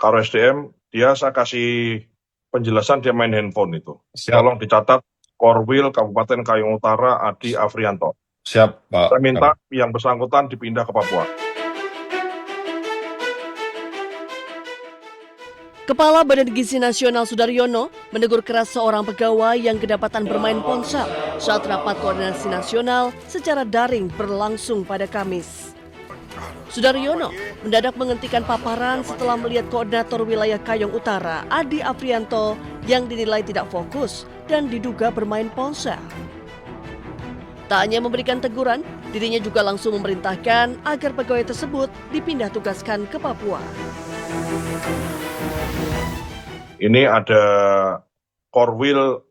Karo SDM, saya kasih penjelasan dia main handphone itu. Siap. Tolong dicatat, Korwil Kabupaten Kayong Utara Adi Afrianto. Siap, Pak. Saya minta yang bersangkutan dipindah ke Papua. Kepala Badan Gizi Nasional Sudaryono menegur keras seorang pegawai yang kedapatan bermain ponsel saat rapat koordinasi nasional secara daring berlangsung pada Kamis. Sudaryono mendadak menghentikan paparan setelah melihat koordinator wilayah Kayong Utara, Adi Afrianto, yang dinilai tidak fokus dan diduga bermain ponsel. Tak hanya memberikan teguran, dirinya juga langsung memerintahkan agar pegawai tersebut dipindah tugaskan ke Papua. Ini ada Korwil,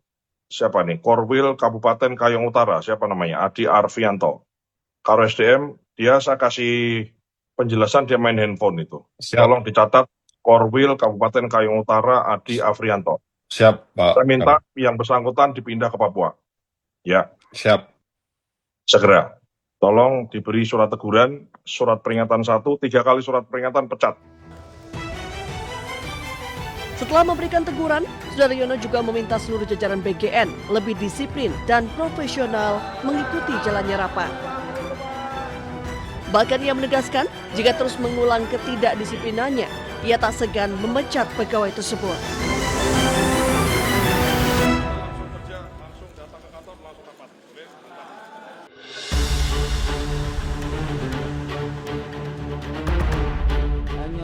siapa nih? Korwil Kabupaten Kayong Utara, siapa namanya? Adi Arfianto. Karo SDM, saya kasih penjelasan dia main handphone itu. Siap. Tolong dicatat, Korwil Kabupaten Kayong Utara Adi Afrianto. Siap, Pak. Saya minta yang bersangkutan dipindah ke Papua. Ya. Siap. Segera. Tolong diberi surat teguran, surat peringatan 1, 3 kali surat peringatan pecat. Setelah memberikan teguran, Sudaryono juga meminta seluruh jajaran BGN lebih disiplin dan profesional mengikuti jalannya rapat. Bahkan ia menegaskan, jika terus mengulang ketidakdisiplinannya, ia tak segan memecat pegawai tersebut.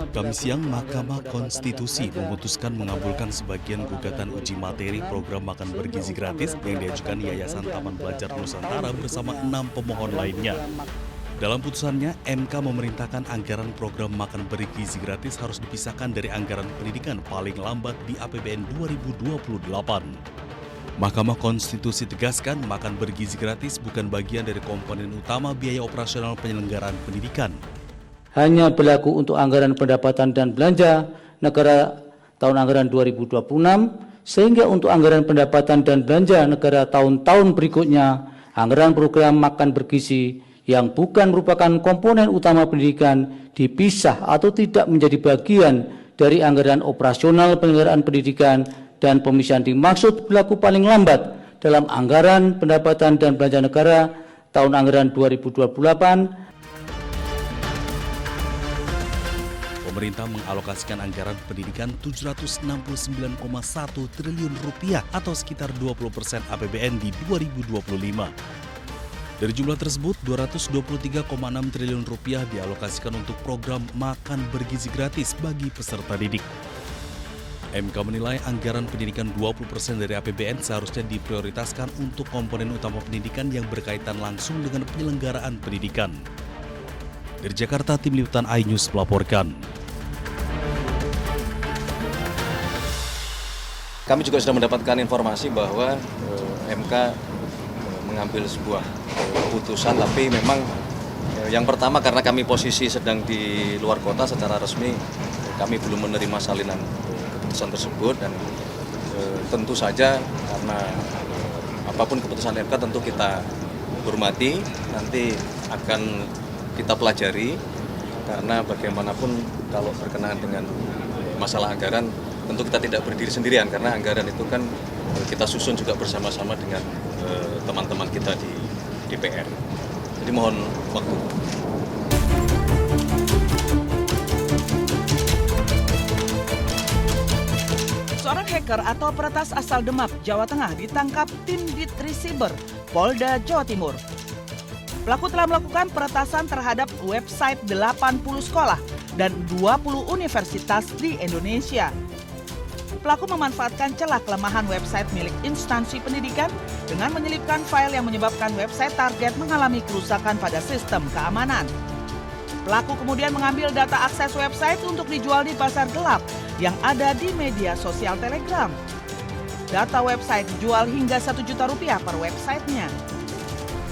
Kamis siang, Mahkamah Konstitusi memutuskan mengabulkan sebagian gugatan uji materi program makan bergizi gratis yang diajukan Yayasan Taman Belajar Nusantara bersama 6 pemohon lainnya. Dalam putusannya, MK memerintahkan anggaran program makan bergizi gratis harus dipisahkan dari anggaran pendidikan paling lambat di APBN 2028. Mahkamah Konstitusi tegaskan makan bergizi gratis bukan bagian dari komponen utama biaya operasional penyelenggaraan pendidikan. Hanya berlaku untuk anggaran pendapatan dan belanja negara tahun anggaran 2026, sehingga untuk anggaran pendapatan dan belanja negara tahun-tahun berikutnya, anggaran program makan bergizi yang bukan merupakan komponen utama pendidikan dipisah atau tidak menjadi bagian dari anggaran operasional penyelenggaraan pendidikan, dan pemisahan dimaksud berlaku paling lambat dalam anggaran pendapatan dan belanja negara tahun anggaran 2028. Pemerintah mengalokasikan anggaran pendidikan Rp769,1 triliun atau sekitar 20% APBN di 2025. Dari jumlah tersebut, Rp223,6 triliun dialokasikan untuk program makan bergizi gratis bagi peserta didik. MK menilai anggaran pendidikan 20% dari APBN seharusnya diprioritaskan untuk komponen utama pendidikan yang berkaitan langsung dengan penyelenggaraan pendidikan. Dari Jakarta, Tim Liputan iNews melaporkan. Kami juga sudah mendapatkan informasi bahwa MK mengambil sebuah keputusan, tapi memang yang pertama karena kami posisi sedang di luar kota secara resmi, kami belum menerima salinan keputusan tersebut, dan tentu saja karena apapun keputusan MK tentu kita hormati, nanti akan kita pelajari, karena bagaimanapun kalau berkenaan dengan masalah anggaran tentu kita tidak berdiri sendirian, karena anggaran itu kan kita susun juga bersama-sama dengan teman-teman kita di DPR. Jadi mohon waktu. Seorang hacker atau peretas asal Demak, Jawa Tengah ditangkap tim Ditresiber Polda Jawa Timur. Pelaku telah melakukan peretasan terhadap website 80 sekolah dan 20 universitas di Indonesia. Pelaku memanfaatkan celah kelemahan website milik instansi pendidikan dengan menyelipkan file yang menyebabkan website target mengalami kerusakan pada sistem keamanan. Pelaku kemudian mengambil data akses website untuk dijual di pasar gelap yang ada di media sosial Telegram. Data website dijual hingga Rp1 juta per websitenya.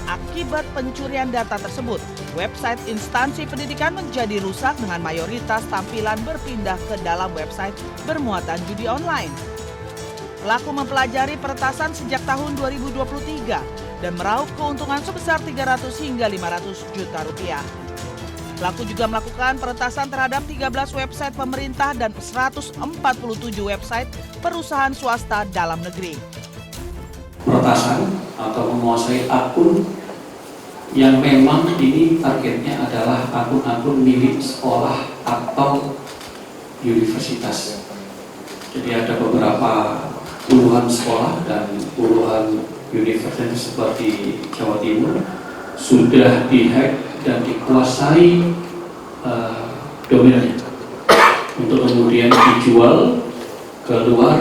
Akibat pencurian data tersebut, website instansi pendidikan menjadi rusak dengan mayoritas tampilan berpindah ke dalam website bermuatan judi online. Pelaku mempelajari peretasan sejak tahun 2023 dan meraup keuntungan sebesar 300 hingga 500 juta rupiah. Pelaku juga melakukan peretasan terhadap 13 website pemerintah dan 147 website perusahaan swasta dalam negeri. Peretasan atau menguasai akun yang memang ini targetnya adalah akun-akun milik sekolah atau universitas. Jadi ada beberapa puluhan sekolah dan puluhan universitas seperti Jawa Timur sudah dihack dan dikuasai domainnya untuk kemudian dijual keluar.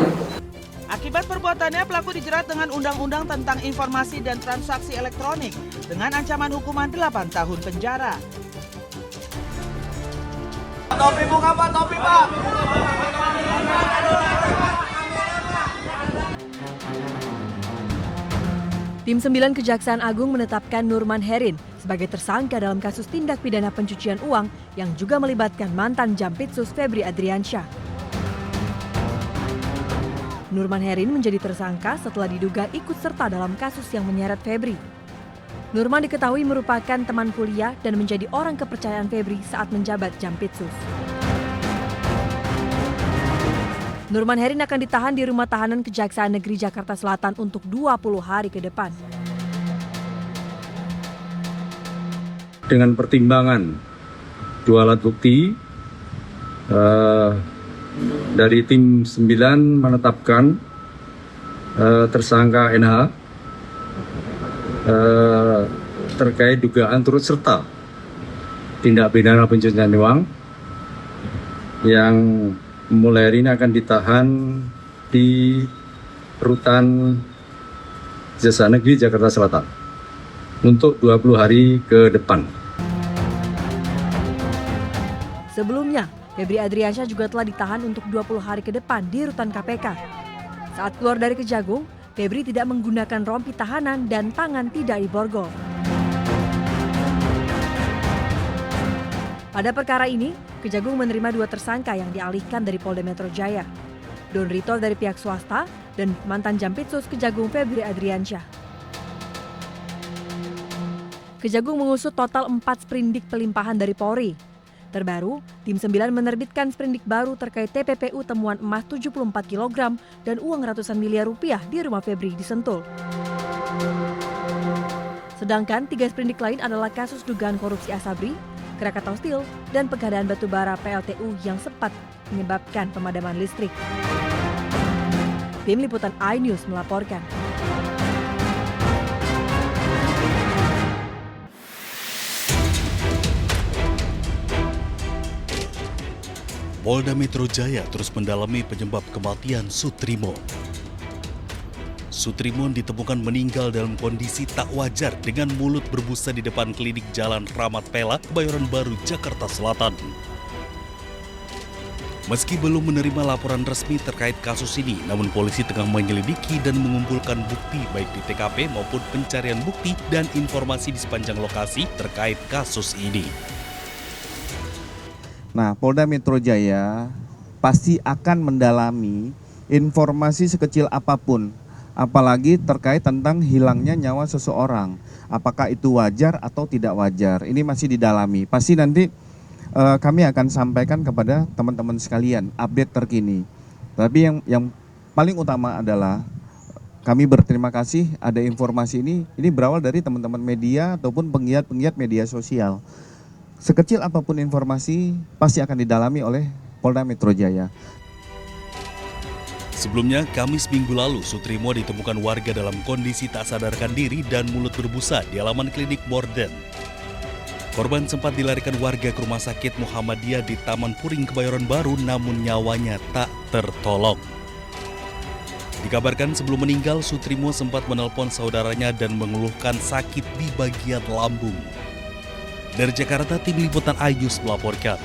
Akibat perbuatannya, pelaku dijerat dengan Undang-Undang tentang Informasi dan Transaksi Elektronik dengan ancaman hukuman 8 tahun penjara. Topi buka Pak, topi Pak. Tim 9 Kejaksaan Agung menetapkan Nurman Herin sebagai tersangka dalam kasus tindak pidana pencucian uang yang juga melibatkan mantan Jampitsus Febri Adriansyah. Nurman Herin menjadi tersangka setelah diduga ikut serta dalam kasus yang menyeret Febri. Nurman diketahui merupakan teman kuliah dan menjadi orang kepercayaan Febri saat menjabat Jampitsus. Nurman Herin akan ditahan di Rumah Tahanan Kejaksaan Negeri Jakarta Selatan untuk 20 hari ke depan. Dengan pertimbangan dua alat bukti, dari tim 9 menetapkan tersangka NH terkait dugaan turut serta tindak pidana pencucian uang yang mulai hari ini akan ditahan di Rutan Kejaksaan Negeri Jakarta Selatan untuk 20 hari ke depan. Sebelumnya, Febri Adriansyah juga telah ditahan untuk 20 hari ke depan di Rutan KPK. Saat keluar dari Kejagung, Febri tidak menggunakan rompi tahanan dan tangan tidak diborgol. Pada perkara ini, Kejagung menerima 2 tersangka yang dialihkan dari Polda Metro Jaya. Don Rito dari pihak swasta dan mantan Jampitsus Kejagung Febri Adriansyah. Kejagung mengusut total 4 sprindik pelimpahan dari Polri. Terbaru, tim 9 menerbitkan sprindik baru terkait TPPU temuan emas 74 kg dan uang ratusan miliar rupiah di rumah Febri di Sentul. Sedangkan 3 sprindik lain adalah kasus dugaan korupsi Asabri, Krakatau Steel, dan pengadaan batubara PLTU yang sempat menyebabkan pemadaman listrik. Tim Liputan iNews melaporkan. Polda Metro Jaya terus mendalami penyebab kematian Sutrimo. Sutrimo ditemukan meninggal dalam kondisi tak wajar dengan mulut berbusa di depan klinik Jalan Ramat Pela, Kebayoran Baru, Jakarta Selatan. Meski belum menerima laporan resmi terkait kasus ini, namun polisi tengah menyelidiki dan mengumpulkan bukti baik di TKP maupun pencarian bukti dan informasi di sepanjang lokasi terkait kasus ini. Nah, Polda Metro Jaya pasti akan mendalami informasi sekecil apapun, apalagi terkait tentang hilangnya nyawa seseorang. Apakah itu wajar atau tidak wajar? Ini masih didalami. Pasti nanti kami akan sampaikan kepada teman-teman sekalian update terkini. Tapi yang paling utama adalah kami berterima kasih ada informasi ini berawal dari teman-teman media ataupun penggiat-penggiat media sosial. Sekecil apapun informasi pasti akan didalami oleh Polda Metro Jaya. Sebelumnya, Kamis minggu lalu, Sutrimo ditemukan warga dalam kondisi tak sadarkan diri dan mulut berbusa di halaman klinik Borden. Korban sempat dilarikan warga ke Rumah Sakit Muhammadiyah di Taman Puring, Kebayoran Baru, namun nyawanya tak tertolong. Dikabarkan sebelum meninggal, Sutrimo sempat menelpon saudaranya dan mengeluhkan sakit di bagian lambung. Dari Jakarta, tim Liputan iNews melaporkan.